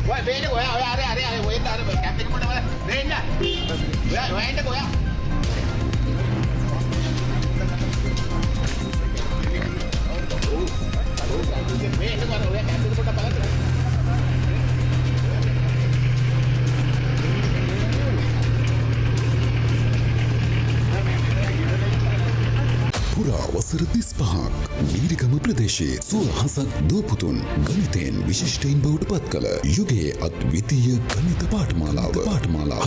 ඔය බේන්න ඔය අර ඔය දාර කැම්පින් කොට වල බේන්න. ඔය එන්නකෝ ඔයා. බේන්න වල ඔය කැම්පින් කොට බලන්න. පුරා වසර 35ක් මීරිගම ප්‍රදේශයේ සුවහසක් දුවපුතුන් ගණිතයෙන් විශිෂ්ටයින් බවට පත් කළ යුගයේ අද්විතීය ගණිත පාඨමාලාව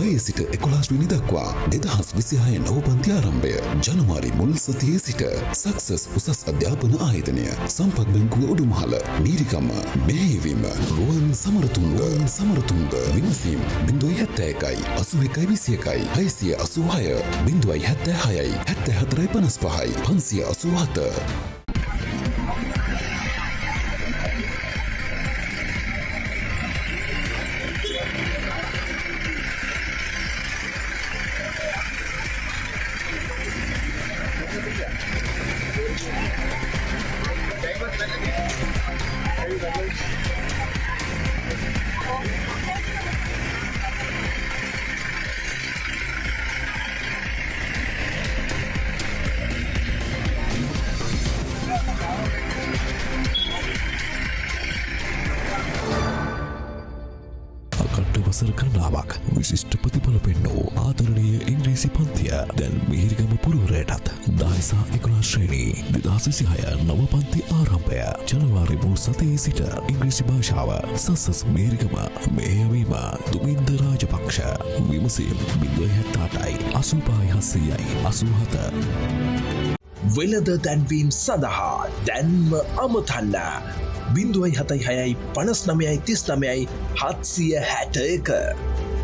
6 සිට 11 වෙනි දක්වා 2026 නවපන්ති ආරම්භය ජනවාරි මුල් සතියේ සිට සක්සස් උසස් අධ්‍යාපන ආයතනය සම්පත් බැංකුව උඩුමහල මීරිගම මෙහෙයවීම රුවන් සමරතුංග විමසීම් 071 81 21 686 076 74 55 587 වසර ගණනාවක් විශිෂ්ට ප්‍රතිඵල පෙන්නූ ආදරණීය ඉංග්‍රීසි පන්තිය දැන් මිහිරිගම පුරවරයටත් දානිසා 11 ශ්‍රේණී 2026 නව පන්ති ආරම්භය ජනවාරි මුල් සතියේ සිට ඉංග්‍රීසි භාෂාව සසස් මිහිරිගම මෙහෙයවීම දුමින්ද රාජපක්ෂ විමසීම් 078 85 787 වෙළඳ දැන්වීම් සඳහා දැන්ම අමතන්න 076 59 39 761